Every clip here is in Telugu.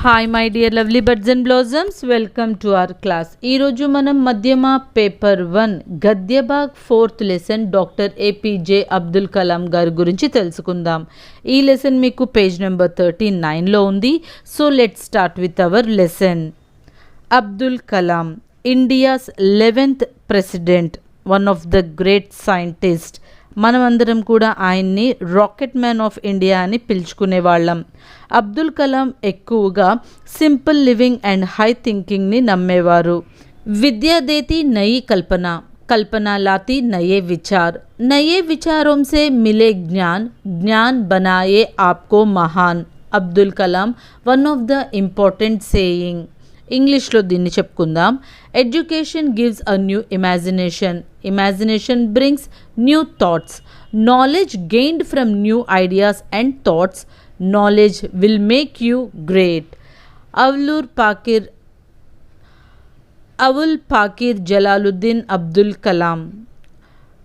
Hi my dear lovely birds and blossoms, welcome to our class. ఈరోజు మనం మధ్యమ paper 1 గద్యభాగ్ 4th lesson doctor APJ Abdul Kalam గారి గురించి తెలుసుకుందాం. ఈ లెసన్ మీకు పేజ్ నెంబర్ 39లో ఉంది. So let's start with our lesson. Abdul Kalam, India's 11th president, one of the great scientist. మనమందరం కూడా ఆయన్ని రాకెట్ మ్యాన్ ఆఫ్ ఇండియా అని పిలుచుకునేవాళ్ళం. అబ్దుల్ కలాం ఎక్కువగా సింపుల్ లివింగ్ అండ్ హై థింకింగ్ని నమ్మేవారు. విద్యా దేతి నయి కల్పన, कल्पना लाती नए विचार, नए विचारों से मिले ज्ञान, ज्ञान बनाए आपको महान. Abdul Kalam one of the important saying. ఇంగ్లీష్లో దీన్ని చెప్పుకుందాం. Education gives a new imagination, imagination brings new thoughts, knowledge gained from new ideas and thoughts, knowledge will make you great. Abul Pakir Jalaluddin Abdul Kalam.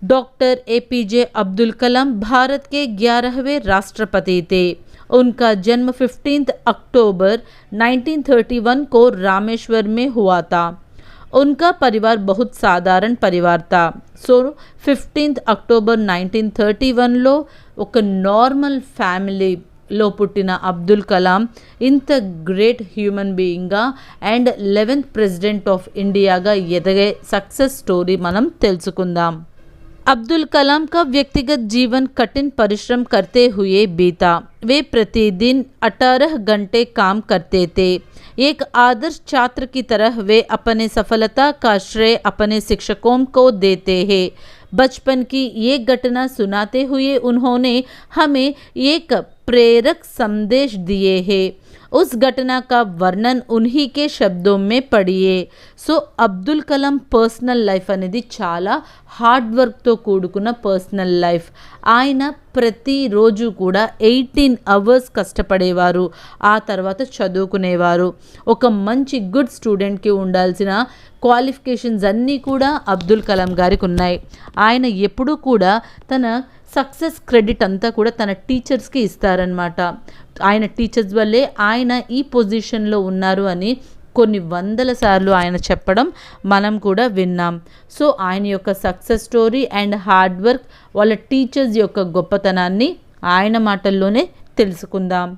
Doctor APJ Abdul Kalam Bharat के 11वें राष्ट्रपति थे. उनका जन्म 15 अक्टूबर 1931 को रामेश्वर में हुआ था. उनका परिवार बहुत साधारण परिवार था. सो 15 अक्टूबर 1931లో ఒక నార్మల్ ఫ్యామిలీ లో పుట్టిన అబ్దుల్ కలాం ఇంత గ్రేట్ హ్యూమన్ బీయింగ్గా అండ్ 11th ప్రెసిడెంట్ ఆఫ్ ఇండియాగా ఎదిగే సక్సెస్ స్టోరీ మనం తెలుసుకుందాం. अब्दुल कलाम का व्यक्तिगत जीवन कठिन परिश्रम करते हुए बीता. वे प्रतिदिन 18 घंटे काम करते थे. एक आदर्श छात्र की तरह वे अपने सफलता का श्रेय अपने शिक्षकों को देते हैं. बचपन की ये घटना सुनाते हुए उन्होंने हमें एक प्रेरक संदेश दिए हैं. उस घटना का वर्णन उन्हीं के शब्दों में पढ़िए. So Abdul Kalam personal life అనేది చాలా హార్డ్ వర్క్తో కూడుకున్న పర్సనల్ లైఫ్. ఆయన ప్రతిరోజు కూడా 18 hours కష్టపడేవారు. ఆ తర్వాత చదువుకునేవారు. ఒక మంచి గుడ్ స్టూడెంట్కి ఉండాల్సిన క్వాలిఫికేషన్స్ అన్నీ కూడా అబ్దుల్ కలాం గారికి ఉన్నాయి. ఆయన ఎప్పుడూ కూడా తన సక్సెస్ క్రెడిట్ అంతా కూడా తన టీచర్స్కి ఇస్తారనమాట. ఆయన టీచర్స్ వల్లే ఆయన ఈ పొజిషన్లో ఉన్నారు అని కొన్ని వందల సార్లు ఆయన చెప్పడం మనం కూడా విన్నాం. సో ఆయన యొక్క success story and hard work, వాళ్ళ టీచర్స్ యొక్క గొప్పతనాన్ని ఆయన మాటల్లోనే తెలుసుకుందాం.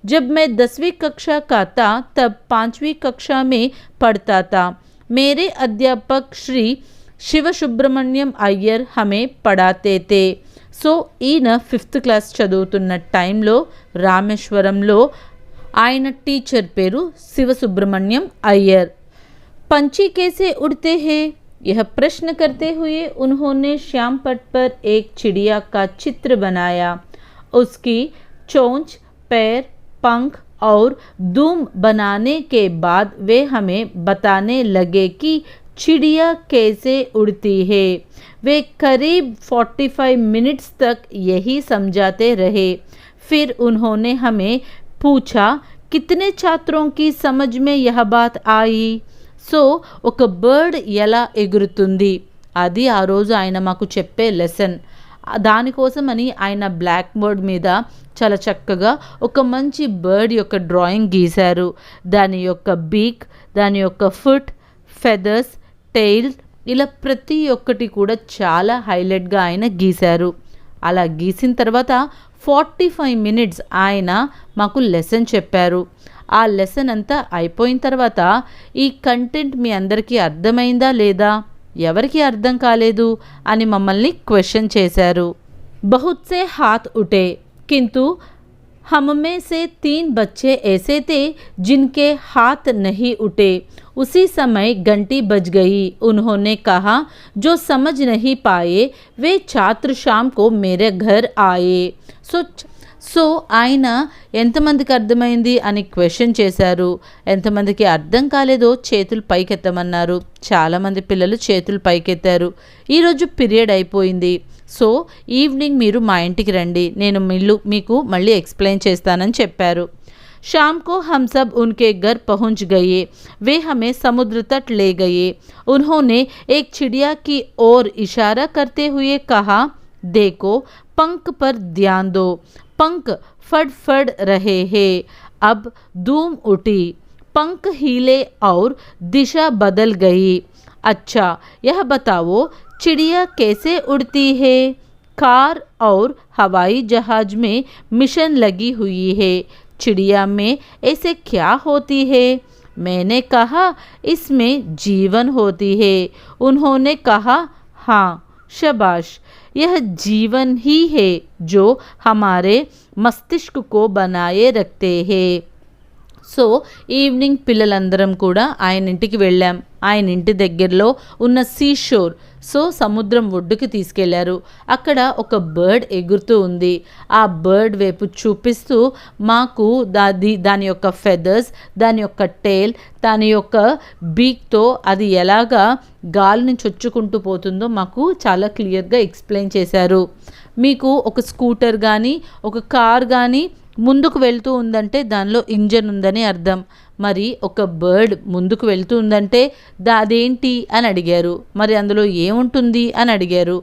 जब मैं 10वीं कक्षा का था तब 5वीं कक्षा में पढ़ता था. मेरे अध्यापक श्री शिव सुब्रमण्यम अय्यर हमें पढ़ाते थे. సో ఈయన 5th క్లాస్ చదువుతున్న టైంలో రామేశ్వరంలో ఆయన టీచర్ పేరు शिव सुब्रमण्यम अय्यर. पंछी कैसे उड़ते हैं, यह प्रश्न करते हुए उन्होंने श्याम पट पर एक चिड़िया का चित्र बनाया. उसकी चोंच, पैर, पंख और दुम बनाने के बाद वे हमें बताने लगे कि चिड़िया कैसे उड़ती है. वे करीब 45 मिनट्स तक यही समझाते रहे. फिर उन्होंने हमें पूछा कितने छात्रों की समझ में यह बात आई. సో ఒక బర్డ్ ఎలా ఎగురుతుంది అది ఆ రోజు ఆయన మాకు చెప్పే లెసన్. దానికోసమని ఆయన బ్లాక్ బోర్డ్ మీద చాలా చక్కగా ఒక మంచి బర్డ్ యొక్క డ్రాయింగ్ గీశారు. దాని యొక్క బీక్, దాని యొక్క ఫుట్, ఫెదర్స్, టెయిల్, ఇలా ప్రతి ఒక్కటి కూడా చాలా హైలైట్గా ఆయన గీశారు. అలా గీసిన తర్వాత 45 minutes ఆయన మాకు లెసన్ చెప్పారు. ఆ లెసన్ అంతా అయిపోయిన తర్వాత ఈ కంటెంట్ మీ అందరికీ అర్థమైందా లేదా, ఎవరికి అర్థం కాలేదు అని మమ్మల్ని క్వశ్చన్ చేశారు. बहुत से हाथ उठे किंतु हम में से 3 बच्चे ऐसे थे जिनके हाथ नहीं उठे. उसी समय घंटी बज गई. उन्होंने कहा जो समझ नहीं पाए वे छात्र शाम को मेरे घर आए. సో ఆయన ఎంతమందికి అర్థమైంది అని క్వశ్చన్ చేశారు. ఎంతమందికి అర్థం కాలేదో చేతులు పైకెత్తమన్నారు. చాలామంది పిల్లలు చేతులు పైకెత్తారు. ఈరోజు పీరియడ్ అయిపోయింది. సో ఈవినింగ్ మీరు మా ఇంటికి రండి, నేను మీకు మళ్ళీ ఎక్స్ప్లెయిన్ చేస్తానని చెప్పారు. शाम को हम सब उनके घर पहुंच गए. वे हमें समुद्र तट ले गए. उन्होंने एक चिड़िया की ओर इशारा करते हुए कहा देखो पंख पर ध्यान दो, पंख फड़ फड़ रहे हैं. अब धूम उठी, पंख हिले और दिशा बदल गई। अच्छा, यह बताओ चिड़िया कैसे उड़ती है? कार और हवाई जहाज में मिशन लगी हुई है, चिड़िया में ऐसे क्या होती है? मैंने कहा इसमें जीवन होती है। उन्होंने कहा हाँ शाबाश, यह जीवन ही है जो हमारे मस्तिष्क को बनाए रखते हैं। సో ఈవినింగ్ పిల్లలందరం కూడా ఆయన ఇంటికి వెళ్ళాం. ఆయన ఇంటి దగ్గరలో ఉన్న సీ షోర్, సో సముద్రం ఒడ్డుకి తీసుకెళ్లారు. అక్కడ ఒక బర్డ్ ఎగురుతూ ఉంది. ఆ బర్డ్ వైపు చూపిస్తూ మాకు దాని యొక్క ఫెదర్స్, దాని యొక్క టేల్, దాని యొక్క బీక్తో అది ఎలాగా గాలిని చొచ్చుకుంటూ పోతుందో మాకు చాలా క్లియర్గా ఎక్స్ప్లెయిన్ చేశారు. మీకు ఒక స్కూటర్ కానీ ఒక కార్ కానీ ముందుకు వెళ్తూ ఉందంటే దానిలో ఇంజన్ ఉందని అర్థం. మరి ఒక బర్డ్ ముందుకు వెళ్తూ ఉందంటే అదేంటి అని అడిగారు. మరి అందులో ఏముంటుంది అని అడిగారు.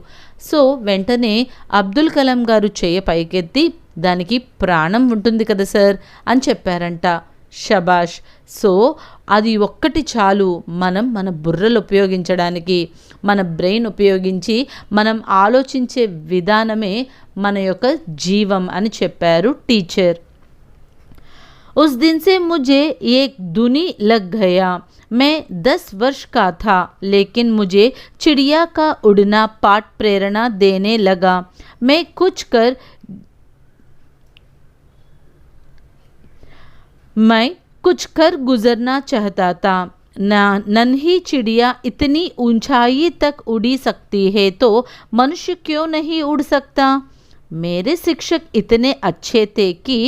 సో వెంటనే అబ్దుల్ కలాం గారు చెయ్యి పైకెత్తి దానికి ప్రాణం ఉంటుంది కదా సార్ అని చెప్పారంట. షబాష్. సో అది ఒక్కటి చాలు మనం మన బుర్రలు ఉపయోగించడానికి, మన బ్రెయిన్ ఉపయోగించి మనం ఆలోచించే విధానమే మన యొక్క జీవం అని చెప్పారు టీచర్. उस दिन से मुझे एक दुनी लग गया. मैं 10 वर्ष का था, लेकिन मुझे चिड़िया का उड़ना पाठ प्रेरणा देने लगा. मैं कुछ कर गुजरना चाहता था. नन्ही चिड़िया इतनी ऊंचाई तक उड़ी सकती है तो मनुष्य क्यों नहीं उड़ सकता? मेरे शिक्षक इतने अच्छे थे कि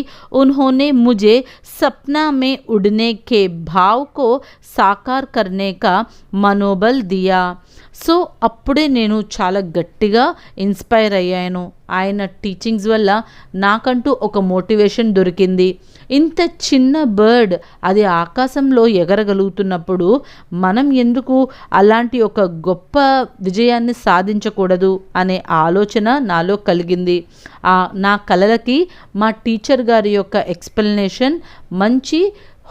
उन्होंने मुझे सपना में उड़ने के भाव को साकार करने का मनोबल दिया. సో అప్పుడే నేను చాలా గట్టిగా ఇన్స్పైర్ అయ్యాను. ఆయన టీచింగ్స్ వల్ల నాకంటూ ఒక మోటివేషన్ దొరికింది. ఇంత చిన్న బర్డ్ అది ఆకాశంలో ఎగరగలుగుతున్నప్పుడు మనం ఎందుకు అలాంటి ఒక గొప్ప విజయాన్ని సాధించకూడదు అనే ఆలోచన నాలో కలిగింది. నా కలలకి మా టీచర్ గారి యొక్క ఎక్స్ప్లెనేషన్ మంచి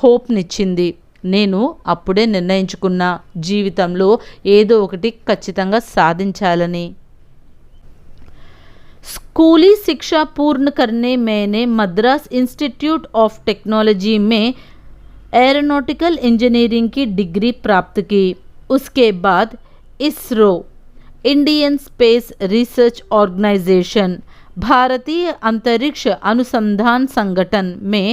హోప్నిచ్చింది. నేను అప్పుడే నిర్ణయించుకున్న జీవితంలో ఏదో ఒకటి ఖచ్చితంగా సాధించాలని. स्कूली शिक्षा पूर्ण करने मैंने मद्रास इंस्टीट्यूट ऑफ टेक्नोलॉजी में एरोनॉटिकल इंजीनियरिंग की डिग्री प्राप्त की. उसके बाद ISRO, Indian Space Research Organisation, भारतीय अंतरिक्ष अनुसंधान संगठन में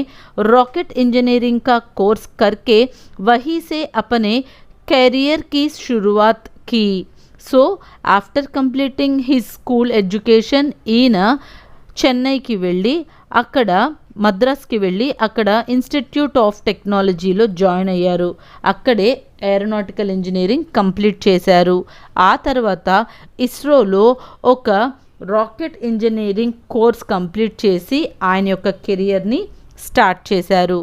रॉकेट इंजीनियरिंग का कोर्स करके वहीं से अपने कैरियर की शुरुआत की. So after completing his school education ఈయన చెన్నైకి వెళ్ళి అక్కడ మద్రాస్కి వెళ్ళి అక్కడ ఇన్స్టిట్యూట్ ఆఫ్ టెక్నాలజీలో జాయిన్ అయ్యారు. అక్కడే ఏరోనాటికల్ ఇంజనీరింగ్ కంప్లీట్ చేశారు. ఆ తర్వాత ఇస్రోలో ఒక రాకెట్ ఇంజనీరింగ్ కోర్స్ కంప్లీట్ చేసి ఆయన యొక్క కెరియర్ని స్టార్ట్ చేశారు.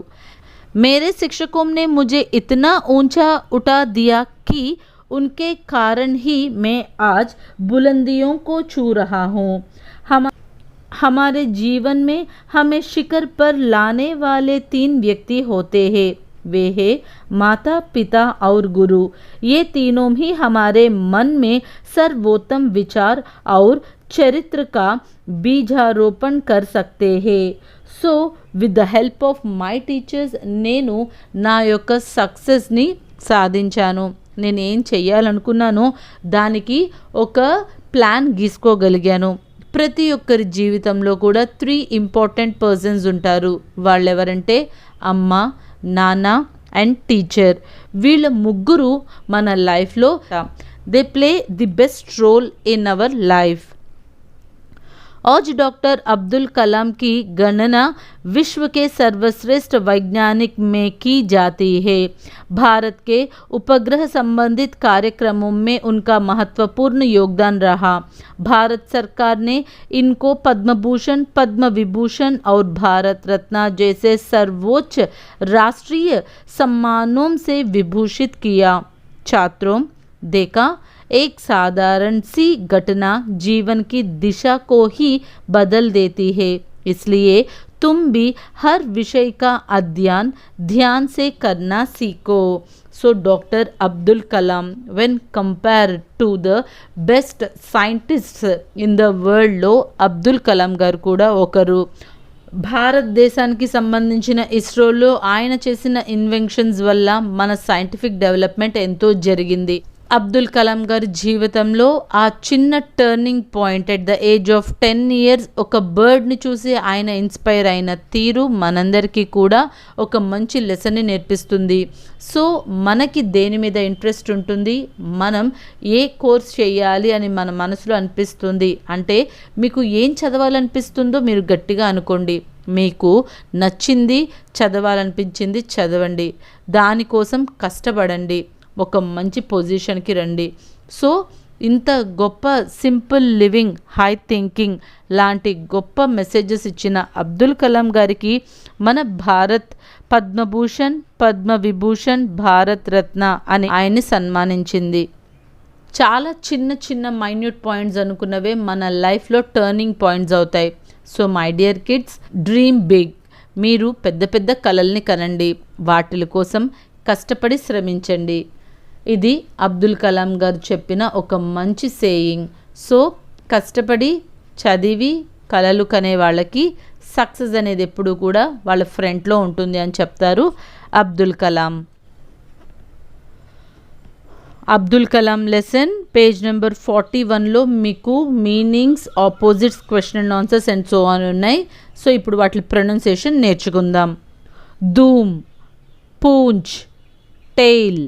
मेरे शिक्षकों ने मुझे इतना ऊंचा उठा दिया कि उनके कारण ही मैं आज बुलंदियों को छू रहा हूँ. हमारे जीवन में हमें शिखर पर लाने वाले 3 व्यक्ति होते हैं. वे हैं माता, पिता और गुरु. ये तीनों ही हमारे मन में सर्वोत्तम विचार और चरित्र का बीजारोपण कर सकते हैं. So with the help of my teachers నేను నా యొక్క సక్సెస్ని సాధించాను. నేను ఏం చెయ్యాలనుకున్నానో దానికి ఒక ప్లాన్ గీసుకోగలిగాను. ప్రతి ఒక్కరి జీవితంలో కూడా 3 ఇంపార్టెంట్ పర్సన్స్ ఉంటారు. వాళ్ళెవరంటే అమ్మ, నాన్న అండ్ టీచర్. వీళ్ళ ముగ్గురు మన లైఫ్లో they play the best role in our life. आज डॉक्टर अब्दुल कलाम की गणना विश्व के सर्वश्रेष्ठ वैज्ञानिक में की जाती है. भारत के उपग्रह संबंधित कार्यक्रमों में उनका महत्वपूर्ण योगदान रहा. भारत सरकार ने इनको पद्म भूषण, पद्म विभूषण और भारत रत्न जैसे सर्वोच्च राष्ट्रीय सम्मानों से विभूषित किया. छात्रों, देखा, एक साधारण सी घटना जीवन की दिशा को ही बदल देती है. इसलिए तुम भी हर विषय का अध्ययन ध्यान से करना सीखो. So Dr. Abdul Kalam, when compared to the best scientists in the world లో అబ్దుల్ కలాం గారు కూడా ఒకరు. భారతదేశానికి సంబంధించిన ఇస్రోలో ఆయన చేసిన ఇన్వెన్షన్స్ వల్ల మన సైంటిఫిక్ డెవలప్మెంట్ ఎంతో జరిగింది. అబ్దుల్ కలాం గారి జీవితంలో ఆ చిన్న turning point at the age of 10 years ఒక బర్డ్ని చూసి ఆయన ఇన్స్పైర్ అయిన తీరు మనందరికీ కూడా ఒక మంచి లెసన్ని నేర్పిస్తుంది. సో మనకి దేని మీద ఇంట్రెస్ట్ ఉంటుంది, మనం ఏ కోర్స్ చేయాలి అని మన మనసులో అనిపిస్తుంది అంటే మీకు ఏం చదవాలనిపిస్తుందో మీరు గట్టిగా అనుకోండి. మీకు నచ్చింది చదవాలనిపించింది చదవండి, దానికోసం కష్టపడండి, ఒక మంచి పొజిషన్కి రండి. సో ఇంత గొప్ప సింపుల్ లివింగ్, హై థింకింగ్ లాంటి గొప్ప మెసేజెస్ ఇచ్చిన అబ్దుల్ కలాం గారికి మన భారత్ పద్మభూషణ్, పద్మవిభూషణ్, భారత్ రత్న అని ఆయన్ని సన్మానించింది. చాలా చిన్న చిన్న మైన్యూట్ పాయింట్స్ అనుకున్నవే మన లైఫ్లో టర్నింగ్ పాయింట్స్ అవుతాయి. So my dear kids, dream big. మీరు పెద్ద పెద్ద కలల్ని కనండి, వాటి కోసం కష్టపడి శ్రమించండి. ఇది అబ్దుల్ కలాం గారు చెప్పిన ఒక మంచి సేయింగ్. సో కష్టపడి చదివి కలలు కనే వాళ్ళకి సక్సెస్ అనేది ఎప్పుడు కూడా వాళ్ళ ఫ్రంట్లో ఉంటుంది అని చెప్తారు Abdul Kalam. Abdul Kalam lesson page number 41లో మీకు meanings, opposites, question and answers and so on so. సో ఇప్పుడు వాటి ప్రొనౌన్సియేషన్ నేర్చుకుందాం. ధూమ్, పూంచ్, టెయిల్.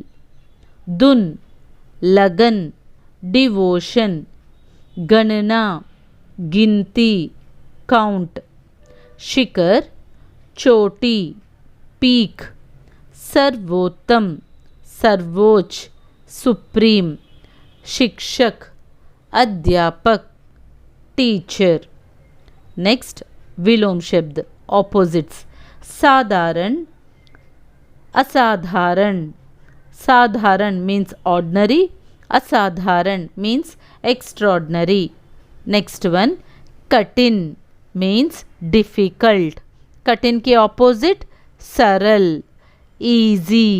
धुन, लगन, डिवोशन. गणना, गिनती, काउंट. शिखर, चोटी, पीक. सर्वोत्तम, सर्वोच्च, सुप्रीम. शिक्षक, अध्यापक, टीचर. नेक्स्ट विलोम शब्द, ऑपोजिट्स. साधारण, असाधारण. साधारण means ordinary, asadharan means extraordinary. Next one, katin means difficult. Katin के opposite सरल, easy.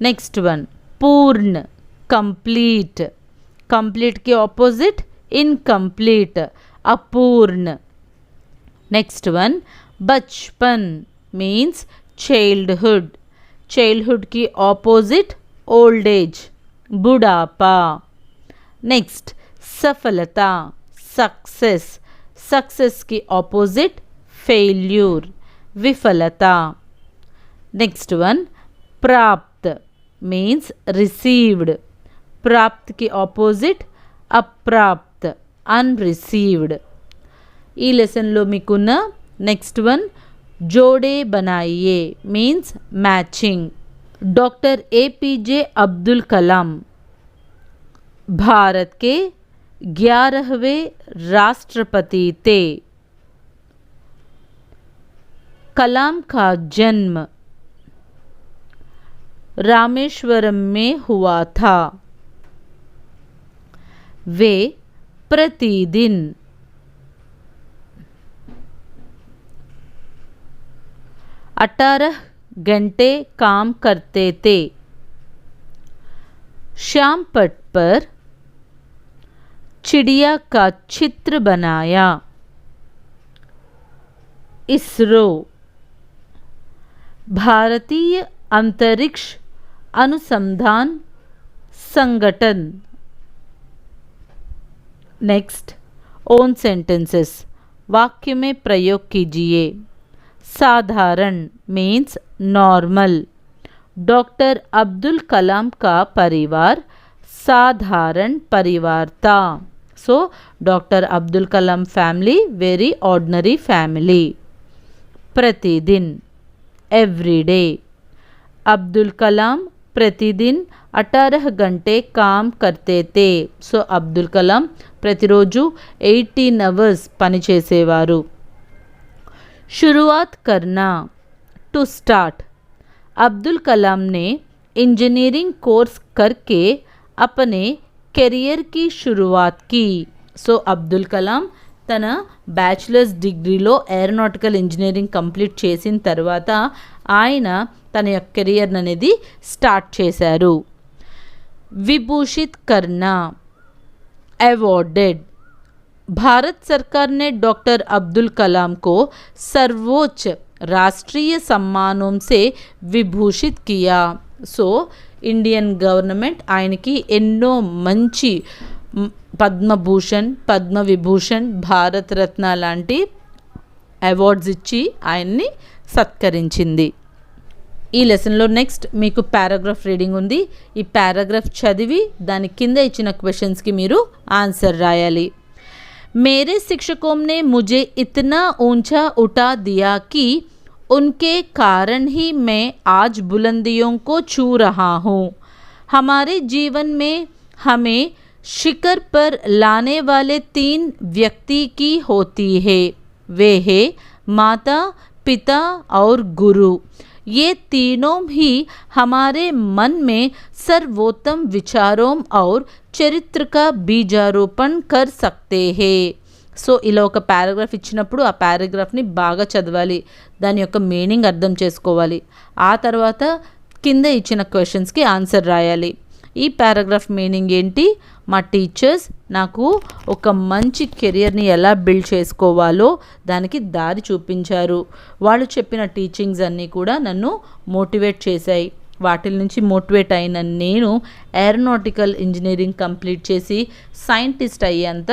Next one, पूर्ण, complete. Complete के opposite incomplete, अपूर्ण. Next one, बचपन means childhood. चाइल्डहुड की ऑपोजिट ओल्ड एज, बुढ़ापा. नेक्स्ट, सफलता, सक्सेस. सक्सेस की ऑपोजिट फेल्यूर, विफलता. नेक्स्ट वन, प्राप्त मीन्स रिसीव्ड. प्राप्त की ऑपोजिट अप्राप्त, अनरिसीव्ड. ఈ లెసన్లో మీకున్న నెక్స్ట్ వన్, जोड़े बनाइए means matching. Doctor APJ Abdul Kalam Bharat के 11वें राष्ट्रपति थे. कलाम का जन्म रामेश्वरम में हुआ था. वे प्रतिदिन 18 घंटे काम करते थे. श्याम पट पर चिड़िया का चित्र बनाया. इसरो भारतीय अंतरिक्ष अनुसंधान संगठन. नेक्स्ट, ओन सेंटेंसेस, वाक्य में प्रयोग कीजिए. साधारण मीन्स नॉर्मल. डॉक्टर अब्दुल कलाम का परिवार साधारण परिवार था. सो डॉक्टर अब्दुल कलाम फैमिली वेरी ऑर्डिनरी फैमिली. प्रतिदिन एवरी डे. अब्दुल कलाम प्रतिदिन 18 घंटे काम करते थे. सो अब्दुल कलाम प्रतिरोजु 18 hours పని చేసేవారు. शुरुआत करना, टू स्टार्ट. अब्दुल कलाम ने इंजीनियरिंग कोर्स करके अपने करियर की शुरुआत की. सो अब्दुल कलाम తన బ్యాచిలర్స్ డిగ్రీలో ఏరోనాటికల్ ఇంజనీరింగ్ కంప్లీట్ చేసిన తర్వాత ఆయన తన యొక్క కెరియర్ అనేది స్టార్ట్ చేశారు. విభూషిత్ కర్నా अवॉर्डेड. भारत सरकार ने डॉक्टर अब्दुल कलाम को सर्वोच्च राष्ट्रीय सम्मानों से विभूषित किया. సో ఇండియన్ గవర్నమెంట్ ఆయనకి ఎన్నో మంచి పద్మభూషణ్, పద్మవిభూషణ్, భారతరత్న లాంటి అవార్డ్స్ ఇచ్చి ఆయన్ని సత్కరించింది. ఈ లెసన్లో నెక్స్ట్ మీకు పారాగ్రాఫ్ రీడింగ్ ఉంది. ఈ పారాగ్రాఫ్ చదివి దాని కింద ఇచ్చిన క్వశ్చన్స్కి మీరు ఆన్సర్ రాయాలి. मेरे शिक्षकों ने मुझे इतना ऊंचा उठा दिया कि उनके कारण ही मैं आज बुलंदियों को छू रहा हूँ. हमारे जीवन में हमें शिखर पर लाने वाले 3 व्यक्ति की होती है. वे है माता, पिता और गुरु. ये तीनों ही हमारे मन में सर्वोत्तम विचारों और చరిత్ర का बीजारोपण कर सकते हैं. సో ఇలా ఒక పారాగ్రాఫ్ ఇచ్చినప్పుడు ఆ పారాగ్రాఫ్ని బాగా చదవాలి, దాని యొక్క మీనింగ్ అర్థం చేసుకోవాలి. ఆ తర్వాత కింద ఇచ్చిన క్వశ్చన్స్కి ఆన్సర్ రాయాలి. ఈ పారాగ్రాఫ్ మీనింగ్ ఏంటి? మా టీచర్స్ నాకు ఒక మంచి కెరియర్ని ఎలా బిల్డ్ చేసుకోవాలో దానికి దారి చూపించారు. వాళ్ళు చెప్పిన టీచింగ్స్ అన్నీ కూడా నన్ను మోటివేట్ చేశాయి. వాటి నుంచి మోటివేట్ అయిన నేను ఏరోనాటికల్ ఇంజనీరింగ్ కంప్లీట్ చేసి సైంటిస్ట్ అయ్యేంత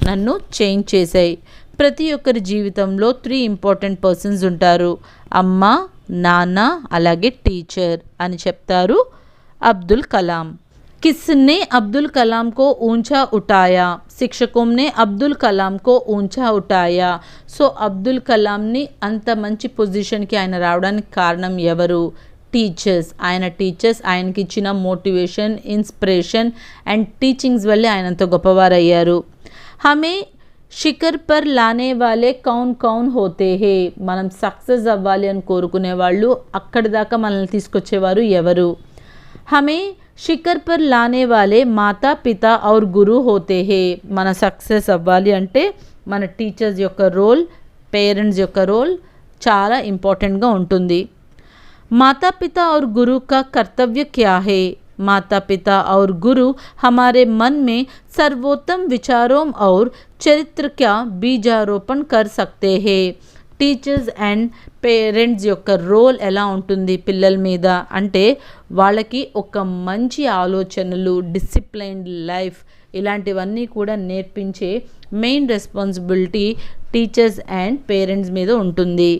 నన్ను చేంజ్ చేశాయి. ప్రతి ఒక్కరి జీవితంలో 3 ఇంపార్టెంట్ పర్సన్స్ ఉంటారు, అమ్మ, నాన్న, అలాగే టీచర్ అని చెప్తారు అబ్దుల్ కలాం. किसने अब्दुल कलाम को ऊंचा उठाया? शिक्षकों ने अब्दुल कलाम को ऊंचा उठाया. సో అబ్దుల్ కలాంని అంత మంచి పొజిషన్కి ఆయన రావడానికి కారణం ఎవరు? టీచర్స్. ఆయన టీచర్స్ ఆయనకి ఇచ్చిన మోటివేషన్, ఇన్స్పిరేషన్ అండ్ టీచింగ్స్ వల్లే ఆయన అంత గొప్పవారయ్యారు. హమే శిఖర్ పర్ లానే వాలే కౌన్ కౌన్ హోతే హే. మనం సక్సెస్ అవ్వాలి అని కోరుకునే వాళ్ళు అక్కడి దాకా మనల్ని తీసుకొచ్చేవారు ఎవరు? హమే శిఖర్ పర్ లానే వాలే మాతా, పితా ఔర్ గురు హోతే హే. మన సక్సెస్ అవ్వాలి అంటే మన టీచర్స్ యొక్క రోల్, పేరెంట్స్ యొక్క రోల్ చాలా ఇంపార్టెంట్గా ఉంటుంది. माता पिता और गुरु का कर्तव्य क्या है? माता पिता और गुरु हमारे मन में सर्वोत्तम विचारों और चरित्र का बीजारोपण कर सकते हैं. టీచర్స్ అండ్ పేరెంట్స్ యొక్క రోల్ ఎలా ఉంటుంది పిల్లల మీద అంటే వాళ్ళకి ఒక మంచి ఆలోచనలు, డిసిప్లైన్డ్ లైఫ్ ఇలాంటివన్నీ కూడా నేర్పించే main responsibility teachers and parents మీద ఉంటుంది.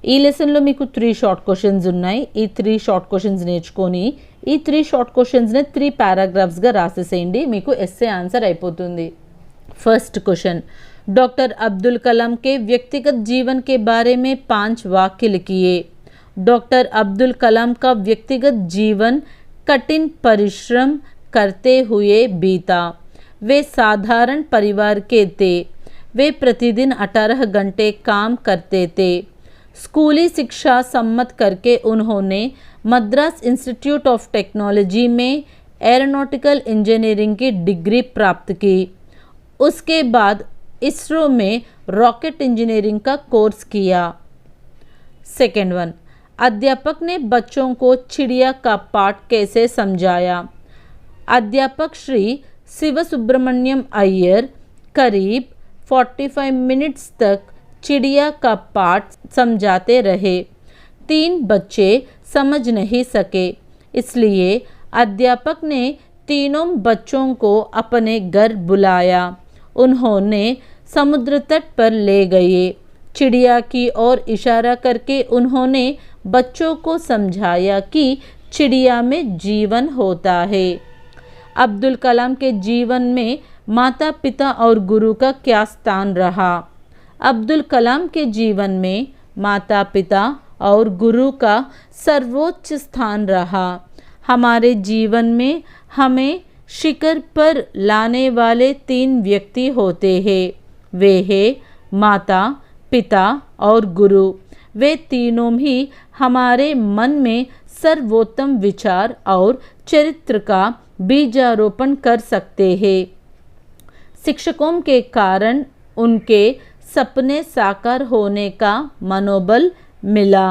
ఈ లెసన్లో మీకు 3 షార్ట్ క్వశ్చన్స్ ఉన్నాయి. ఈ 3 షార్ట్ క్వశ్చన్స్ నేర్చుకొని ఈ 3 షార్ట్ క్వశ్చన్స్ని 3 పారాగ్రాఫ్స్గా రాసేసేయండి, మీకు ఎస్సే ఆన్సర్ అయిపోతుంది. फर्स्ट क्वेश्चन, डॉक्टर अब्दुल कलाम के व्यक्तिगत जीवन के बारे में 5 वाक्य लिखिए. डॉक्टर अब्दुल कलाम का व्यक्तिगत जीवन कठिन परिश्रम करते हुए बीता. वे साधारण परिवार के थे. वे प्रतिदिन 18 घंटे काम करते थे. स्कूली शिक्षा सम्मत करके उन्होंने मद्रास इंस्टीट्यूट ऑफ टेक्नोलॉजी में एरोनॉटिकल इंजीनियरिंग की डिग्री प्राप्त की. उसके बाद इसरो में रॉकेट इंजीनियरिंग का कोर्स किया. सेकेंड वन, अध्यापक ने बच्चों को चिड़िया का पाठ कैसे समझाया? अध्यापक श्री शिवसुब्रमण्यम अय्यर करीब 45 मिनट्स तक चिड़िया का पाठ समझाते रहे. 3 बच्चे समझ नहीं सके, इसलिए अध्यापक ने तीनों बच्चों को अपने घर बुलाया. उन्होंने समुद्र तट पर ले गए. चिड़िया की ओर इशारा करके उन्होंने बच्चों को समझाया कि चिड़िया में जीवन होता है. अब्दुल कलाम के जीवन में माता, पिता और गुरु का क्या स्थान रहा? अब्दुल कलाम के जीवन में माता, पिता और गुरु का सर्वोच्च स्थान रहा. हमारे जीवन में हमें शिखर पर लाने वाले 3 व्यक्ति होते हैं. वे हैं माता, पिता और गुरु. वे तीनों ही हमारे मन में सर्वोत्तम विचार और चरित्र का बीजारोपण कर सकते हैं. शिक्षकों के कारण उनके सपने साकार होने का మనోబల్ మిలా.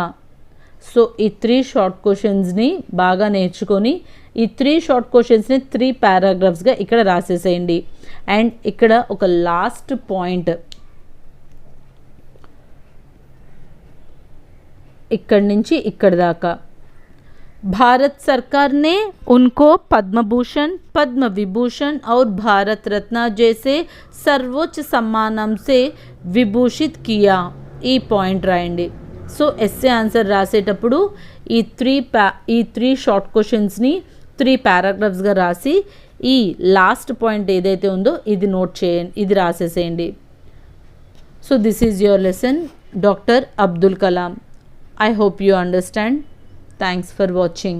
సో ఈ 3 షార్ట్ క్వశ్చన్స్ని బాగా నేర్చుకొని ఈ 3 షార్ట్ క్వశ్చన్స్ని 3 పారాగ్రాఫ్స్గా ఇక్కడ రాసేసేయండి. అండ్ ఇక్కడ ఒక లాస్ట్ పాయింట్, ఇక్కడి నుంచి ఇక్కడ దాకా भारत सरकार ने उनको पद्म भूषण, पद्म विभूषण और भारत रत्न जैसे सर्वोच्च सम्मानों से विभूषित किया. ఈ పాయింట్ రాయండి. సో ఎస్సే ఆన్సర్ రాసేటప్పుడు ఈ 3 షార్ట్ క్వశ్చన్స్ని 3 పారాగ్రాఫ్స్గా రాసి ఈ లాస్ట్ పాయింట్ ఏదైతే ఉందో ఇది నోట్ చేయండి, ఇది రాసేసేయండి. So this is your lesson doctor Abdul Kalam. I hope you understand. Thanks for watching.